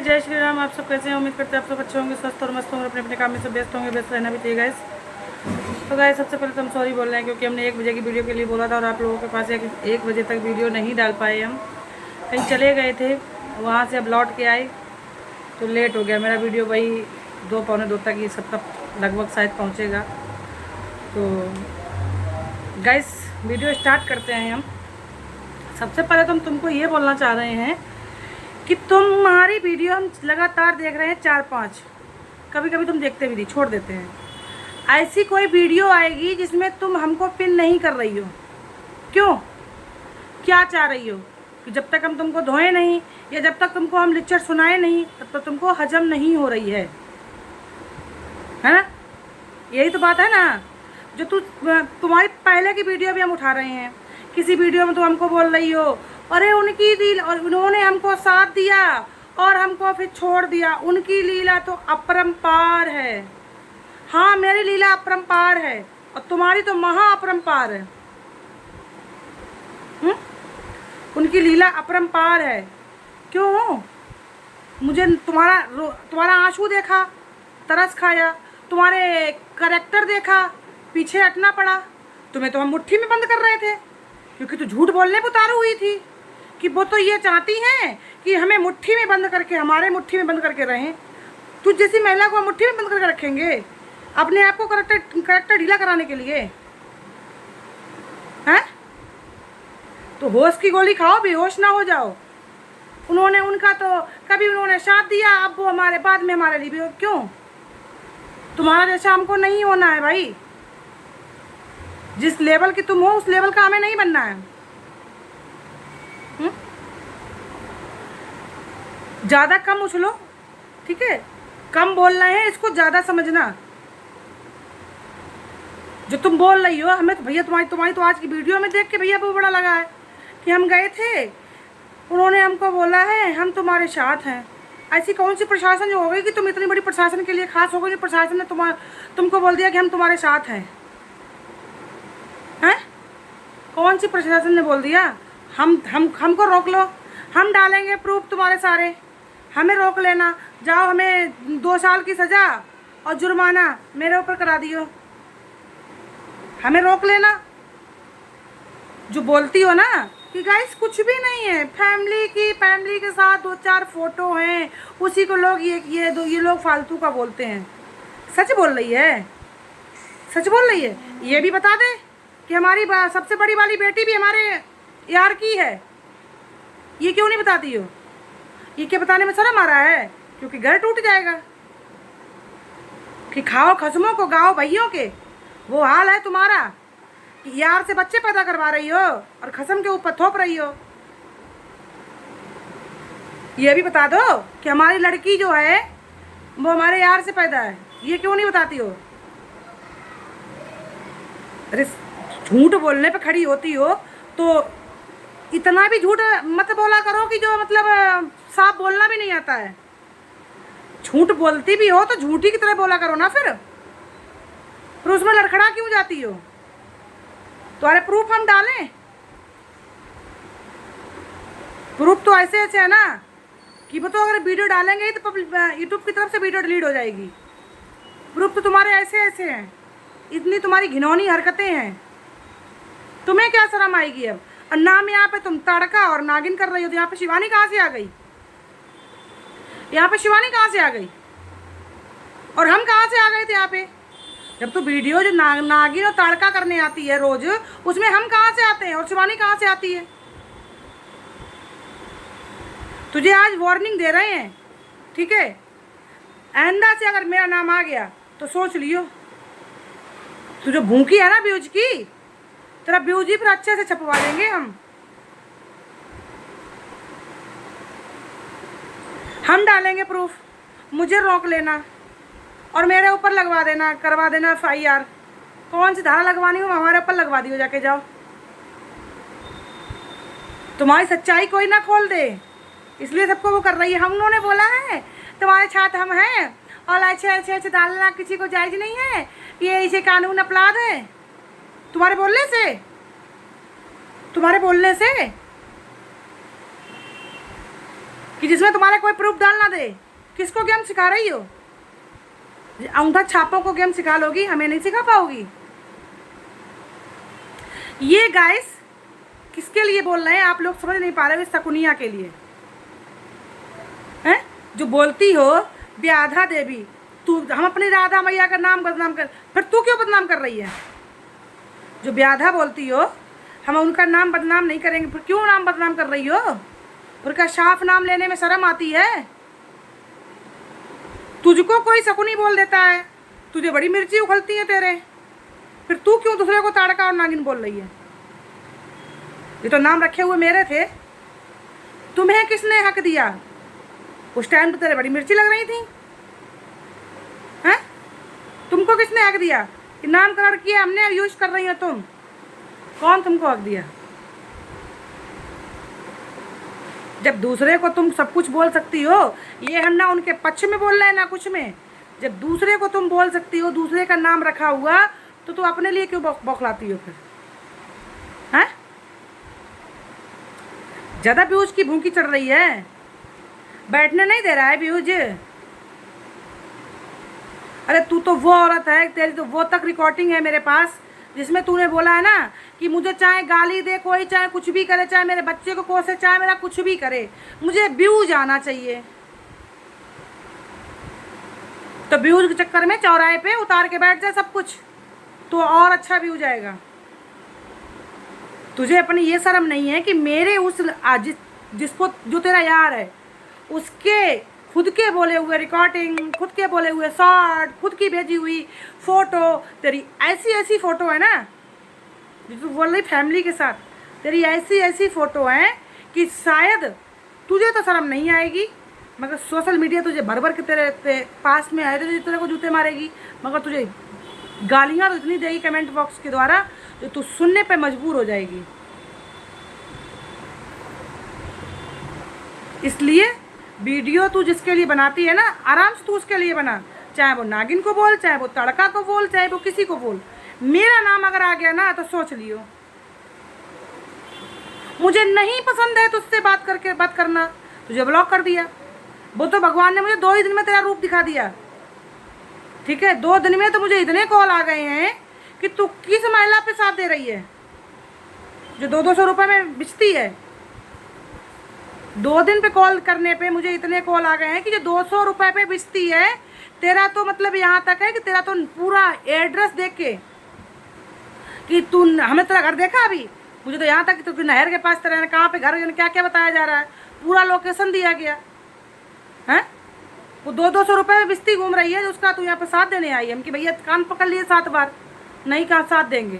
जय श्री राम। आप सब कैसे हैं? उम्मीद करते हैं आप सब अच्छे होंगे, स्वस्थ और मस्त होंगे, अपने अपने काम में सब व्यस्त होंगे, व्यस्त रहना भी चाहिए गाइस। तो गाइस सबसे पहले तो हम सॉरी बोल रहे हैं क्योंकि हमने 1 बजे की वीडियो के लिए बोला था और आप लोगों के पास 1 बजे तक वीडियो नहीं डाल पाए। हम कहीं चले गए थे, वहाँ से अब लौट के आए तो लेट हो गया। मेरा वीडियो वही 2 पौने 2 तक ही सब तक लगभग शायद पहुँचेगा। तो गाइस वीडियो स्टार्ट करते हैं हम। सबसे पहले तो हम तुमको ये बोलना चाह रहे हैं कि तुम्हारी वीडियो हम लगातार देख रहे हैं 4-5, कभी कभी तुम देखते भी नहीं, छोड़ देते हैं। ऐसी कोई वीडियो आएगी जिसमें तुम हमको पिन नहीं कर रही हो, क्यों? क्या चाह रही हो? कि जब तक हम तुमको धोए नहीं या जब तक तुमको हम लेक्चर सुनाए नहीं तब तक तुमको हजम नहीं हो रही है ना? यही तो बात है ना। जो तुम्हारी पहले की वीडियो भी हम उठा रहे हैं, किसी वीडियो में तो हमको बोल रही हो अरे उनकी लीला, और उन्होंने हमको साथ दिया और हमको फिर छोड़ दिया। उनकी लीला तो अपरंपार है। हाँ, मेरी लीला अपरंपार है और तुम्हारी तो महा अपरंपार है। उनकी लीला अपरंपार है। क्यों? मुझे तुम्हारा आंसू देखा, तरस खाया, तुम्हारे कैरेक्टर देखा, पीछे हटना पड़ा। तुम्हें तो हम मुट्ठी में बंद कर रहे थे क्योंकि तू झूठ बोलने पर उतारू हुई थी कि वो तो ये चाहती हैं कि हमें मुट्ठी में बंद करके, हमारे मुट्ठी में बंद करके रहें। तू जैसी महिला को हम मुट्ठी में बंद करके रखेंगे अपने आप को करेक्टर ढीला कराने के लिए? हैं? तो होश की गोली खाओ, बेहोश ना हो जाओ। उनका तो कभी उन्होंने साथ दिया, अब वो हमारे बाद में हमारे लिए भी। क्यों? तुम्हारा जैसा हमको नहीं होना है भाई। जिस लेवल की तुम हो उस लेवल का हमें नहीं बनना है। ज़्यादा कम उछलो, ठीक है? कम बोल रहे हैं, इसको ज़्यादा समझना। जो तुम बोल रही हो हमें तो भैया, तुम्हारी तो आज की वीडियो में देख के भैया वो बड़ा लगा है कि हम गए थे, उन्होंने हमको बोला है हम तुम्हारे साथ हैं। ऐसी कौन सी प्रशासन जो हो गई कि तुम इतनी बड़ी प्रशासन के लिए खास हो गई, प्रशासन ने तुमको बोल दिया कि हम तुम्हारे साथ हैं? हैं? कौन सी प्रशासन ने बोल दिया? हमको रोक लो, हम डालेंगे प्रूफ तुम्हारे सारे, हमें रोक लेना। जाओ, हमें 2 साल की सज़ा और जुर्माना मेरे ऊपर करा दियो, हमें रोक लेना। जो बोलती हो ना कि गाइस कुछ भी नहीं है, फैमिली के साथ 2-4 फोटो हैं, उसी को लोग ये लोग फालतू का बोलते हैं। सच बोल रही है, सच बोल रही है। ये भी बता दे कि हमारी सबसे बड़ी वाली बेटी भी हमारे यार की है। ये क्यों नहीं बताती हो? ये क्या बताने में शर्म आ रहा है? क्योंकि घर टूट जाएगा कि खाओ खसमों को गाओ भैयों के। वो हाल है तुम्हारा कि यार से बच्चे पैदा करवा रही हो और खसम के ऊपर थोप रही हो। ये भी बता दो कि हमारी लड़की जो है वो हमारे यार से पैदा है। ये क्यों नहीं बताती हो? अरे झूठ बोलने पे खड़ी होती हो तो इतना भी झूठ मत बोला करो कि जो मतलब साफ बोलना भी नहीं आता है। झूठ बोलती भी हो तो झूठी की तरह बोला करो ना फिर उसमें लड़खड़ा क्यों जाती हो? तुम्हारे प्रूफ हम डालें? प्रूफ तो ऐसे है ना कि वो तो अगर वीडियो डालेंगे ही तो यूट्यूब की तरफ से वीडियो डिलीट हो जाएगी। प्रूफ तो तुम्हारे ऐसे हैं, इतनी तुम्हारी घिनौनी हरकतें हैं। तुम्हें क्या शर्म आएगी अब? और नाम यहाँ पे तुम तड़का और नागिन कर रही हो। तो यहाँ पे शिवानी कहाँ से आ गई? यहाँ पे शिवानी कहाँ से आ गई? और हम कहाँ से आ गए थे यहाँ पे? जब तो वीडियो जो नागिन और तड़का करने आती है रोज, उसमें हम कहाँ से आते हैं और शिवानी कहाँ से आती है? तुझे आज वार्निंग दे रहे हैं, ठीक है? आइंदा से अगर मेरा नाम आ गया तो सोच लियो। तू जो भूखी है ना व्यूज की, तेरा व्यूज ही फिर अच्छे से छपवा देंगे हम डालेंगे प्रूफ। मुझे रोक लेना और मेरे ऊपर लगवा देना, करवा देना FIR। कौन सी धारा लगवानी हो हमारे ऊपर लगवा दियो, जाके जाओ। तुम्हारी सच्चाई कोई ना खोल दे, इसलिए सबको वो कर रही है। हम उन्होंने बोला है तुम्हारे साथ हम हैं और अच्छे डालना किसी को जायज नहीं है, ये इसे कानून अपराध है। तुम्हारे बोलने से कि जिसमें तुम्हारा कोई प्रूफ डालना दे। किसको गेम सिखा रही हो? अंगूठा छापों को गेम सिखा लोगी, हमें नहीं सिखा पाओगी। ये गाइस किसके लिए बोल रहे हैं आप लोग समझ नहीं पा रहे हो? शकुनिया के लिए हैं, जो बोलती हो व्याधा देवी, तू हम अपनी राधा मैया का नाम बदनाम कर, फिर तू क्यों बदनाम कर रही है? जो व्याधा बोलती हो हम उनका नाम बदनाम नहीं करेंगे, फिर क्यों नाम बदनाम कर रही हो? उनका साफ नाम लेने में शर्म आती है? तुझको कोई शकुनी बोल देता है, तुझे बड़ी मिर्ची उखलती है तेरे, फिर तू क्यों दूसरे को ताड़का और नागिन बोल रही है? ये तो नाम रखे हुए मेरे थे, तुम्हें किसने हक दिया? उस टाइम तो तेरे बड़ी मिर्ची लग रही थी हैं? तुमको किसने हक दिया कि नामकरण किया हमने यूज कर रही हो तुम? कौन तुमको हक दिया? जब दूसरे को तुम सब कुछ बोल सकती हो, ये हम ना उनके पक्ष में बोल रहे हैं ना कुछ में, जब दूसरे को तुम बोल सकती हो, दूसरे का नाम रखा हुआ, तो तुम अपने लिए क्यों बौखलाती हो फिर हैं? ज्यादा व्यूज की भूखी चढ़ रही है, बैठने नहीं दे रहा है व्यूज। अरे तू तो वो औरत है, तेरी तो वो तक रिकॉर्डिंग है मेरे पास जिसमें तूने बोला है ना कि मुझे चाहे गाली दे कोई, चाहे कुछ भी करे, चाहे मेरे बच्चे को कोसे, चाहे मेरा कुछ भी करे, मुझे व्यूज आना चाहिए। तो व्यूज के चक्कर में चौराहे पे उतार के बैठ जाए सब कुछ, तो और अच्छा व्यूज आएगा। तुझे अपनी ये शर्म नहीं है कि मेरे उस जिसको जो तेरा यार है उसके खुद के बोले हुए रिकॉर्डिंग, खुद के बोले हुए शॉर्ट, खुद की भेजी हुई फोटो, तेरी ऐसी ऐसी फोटो है ना जो तू बोल रही फैमिली के साथ, तेरी ऐसी ऐसी फोटो है कि शायद तुझे तो शर्म नहीं आएगी, मगर सोशल मीडिया तुझे भर भर के तेरे पास में आए तो तेरे को जूते मारेगी, मगर तुझे गालियाँ तो इतनी देगी कमेंट बॉक्स के द्वारा जो तू सुनने पे मजबूर हो जाएगी। इसलिए वीडियो तू जिसके लिए बनाती है ना, आराम से तू उसके लिए बना, चाहे वो नागिन को बोल, चाहे वो तड़का को बोल, चाहे वो किसी को बोल। मेरा नाम अगर आ गया ना तो सोच लियो, मुझे नहीं पसंद है तुझसे बात करना, तुझे ब्लॉक कर दिया। वो तो भगवान ने मुझे 2 ही दिन में तेरा रूप दिखा दिया, ठीक है? 2 दिन में तो मुझे इतने कॉल आ गए हैं कि तू किस महिला पे साथ दे रही है जो 200-200 रुपये में बिचती है। 2 दिन पे कॉल करने पे मुझे इतने कॉल आ गए हैं कि जो 200 रुपये पे बिचती है। तेरा तो मतलब यहाँ तक है कि तेरा तो पूरा एड्रेस देख के कि तू, हमें तेरा घर देखा अभी, मुझे तो यहाँ तक कि तू नहर के पास तेरा कहाँ पे घर, क्या क्या बताया जा रहा है, पूरा लोकेशन दिया गया है। वो 200-200 रुपये में बिस्ती घूम रही है, उसका तू यहाँ पे साथ देने आई है। हम कि भैया कान पकड़ लिए 7 बार, नहीं कहा साथ देंगे।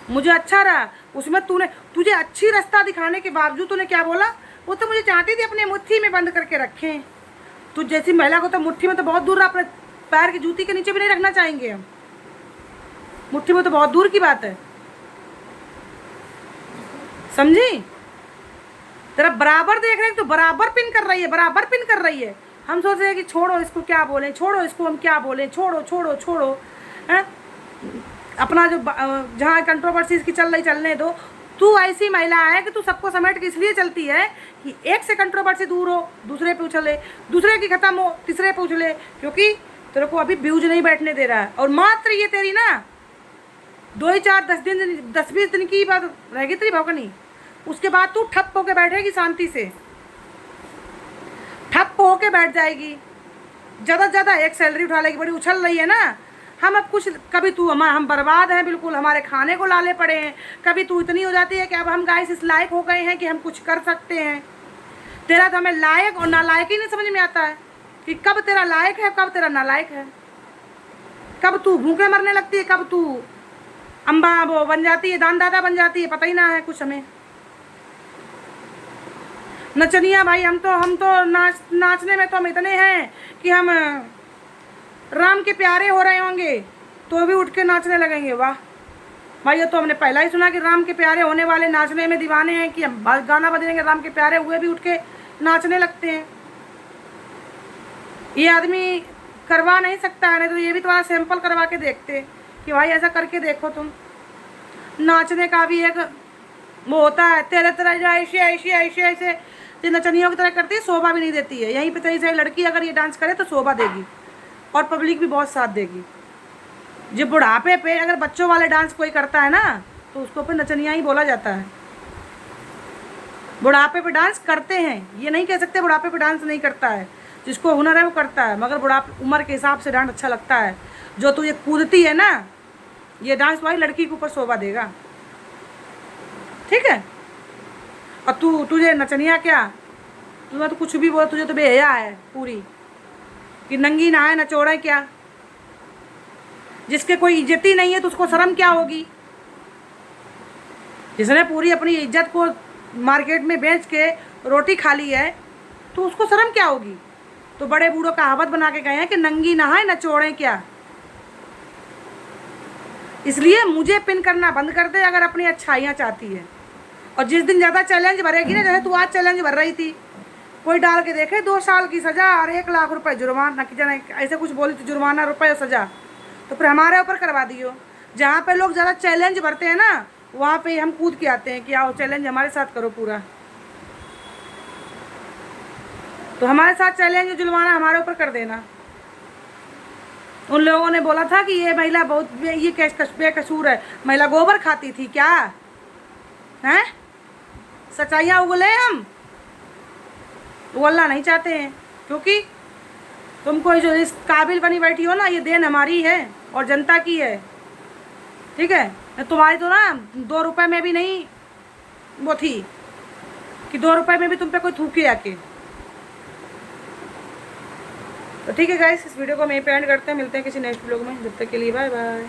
मुझे अच्छा रहा उसमें, तुझे अच्छी रास्ता दिखाने के बावजूद तूने क्या बोला, वो तो मुझे चाहती थी अपने मुट्ठी में बंद करके रखें। तू जैसी महिला को तो मुट्ठी में तो बहुत दूर, अपने पैर की जूती के नीचे भी नहीं रखना चाहेंगे हम, मुट्ठी में तो बहुत दूर की बात है, समझी? तेरा बराबर देख रहे हैं तो बराबर पिन कर रही है, बराबर पिन कर रही है। हम सोच रहे हैं कि छोड़ो इसको, क्या बोले, छोड़ो इसको, हम क्या बोले, छोड़ो छोड़ो छोड़ो हैं। अपना जो जहाँ कंट्रोवर्सी की चल रही चलने दो। तू ऐसी महिला है कि तू सबको समेट के इसलिए चलती है कि एक से कंट्रोवर्सी दूर हो, दूसरे पे उछले, दूसरे की खत्म हो, तीसरे पे उछले, क्योंकि तेरे को अभी व्यूज नहीं बैठने दे रहा है। और मात्र ये तेरी ना 2-4-10 दिन की बात रहेगी तेरी भौकनी, उसके बाद तू ठप होके बैठेगी, शांति से ठप होके बैठ जाएगी। ज़्यादा से ज़्यादा एक सैलरी उठा लेगी, बड़ी उछल रही है ना। हम अब कुछ, कभी तू हम बर्बाद हैं बिल्कुल, हमारे खाने को लाले पड़े हैं, कभी तू इतनी हो जाती है कि अब हम गाइस इस लायक हो गए हैं कि हम कुछ कर सकते हैं। तेरा तो हमें लायक और नालायक ही नहीं समझ में आता है कि कब तेरा लायक है, कब तेरा नालायक है, कब तू भूखे मरने लगती है, कब तू अम्बा वो बन जाती है, दानदाता बन जाती है, पता ही ना है कुछ हमें। नचनिया भाई, हम तो नाचने में तो हम इतने हैं कि हम राम के प्यारे हो रहे होंगे तो भी उठ के नाचने लगेंगे। वाह भाई, ये तो हमने पहला ही सुना कि राम के प्यारे होने वाले नाचने में दीवाने हैं, कि हम गाना बजेंगे राम के प्यारे हुए भी उठ के नाचने लगते हैं। ये आदमी करवा नहीं सकता है, नहीं तो ये भी तुम्हारा सैंपल करवा के देखते कि भाई ऐसा करके देखो तुम। नाचने का भी एक वो होता है, तेरे तरह जो ऐसे ऐसे ऐसे ऐसे तो नचनियों की तरह करती है, शोभा भी नहीं देती है। यहीं पे तेरी सही लड़की अगर ये डांस करे तो शोभा देगी और पब्लिक भी बहुत साथ देगी। जब बुढ़ापे पे अगर बच्चों वाले डांस कोई करता है ना तो उसको फिर नचनिया ही बोला जाता है। बुढ़ापे पे डांस करते हैं, ये नहीं कह सकते बुढ़ापे पे डांस नहीं करता है। जिसको हुनर है वो करता है, मगर बुढ़ापे उम्र के हिसाब से डांस अच्छा लगता है। जो तू ये कूदती है ना, ये डांस तुम्हारी लड़की के ऊपर शोभा देगा, ठीक है। और तुझे नचनिया क्या, तुम्हें तो कुछ भी बोल, तुझे तो बेहया है पूरी कि नंगी नहाए नचोड़े क्या। जिसके कोई इज्जत ही नहीं है तो उसको शर्म क्या होगी। जिसने पूरी अपनी इज्जत को मार्केट में बेच के रोटी खा ली है तो उसको शर्म क्या होगी। तो बड़े बूढ़ों कहावत बना के गए हैं कि नंगी नहाए नचोड़े क्या। इसलिए मुझे पिन करना बंद कर दे अगर अपनी अच्छाइयाँ चाहती है। और जिस दिन ज़्यादा चैलेंज भरेगी ना, जैसे तू आज चैलेंज भर रही थी, कोई डाल के देखे 2 साल की सज़ा और 1 लाख रुपए जुर्माना, कि जाने ऐसे कुछ बोली तो जुर्माना रुपए और सज़ा, तो फिर हमारे ऊपर करवा दियो। जहाँ पे लोग ज़्यादा चैलेंज भरते हैं ना, वहाँ पे हम कूद के आते हैं कि आओ चैलेंज हमारे साथ करो पूरा। तो हमारे साथ चैलेंज जुर्माना हमारे ऊपर कर देना। उन लोगों ने बोला था कि ये महिला बहुत ये बेकसूर है, महिला गोबर खाती थी क्या हैं। सच्चाइयाँ उगले हम उगलना नहीं चाहते हैं, क्योंकि तुमको जो इस काबिल बनी बैठी हो ना, ये देन हमारी है और जनता की है, ठीक है। तुम्हारी तो ना 2 रुपए में भी नहीं वो थी कि 2 रुपए में भी तुम पे कोई थूके आके। तो ठीक है गाइस, इस वीडियो को हम यहीं पे एंड करते हैं। मिलते हैं किसी नेक्स्ट व्लॉग में, जब तक के लिए बाय बाय।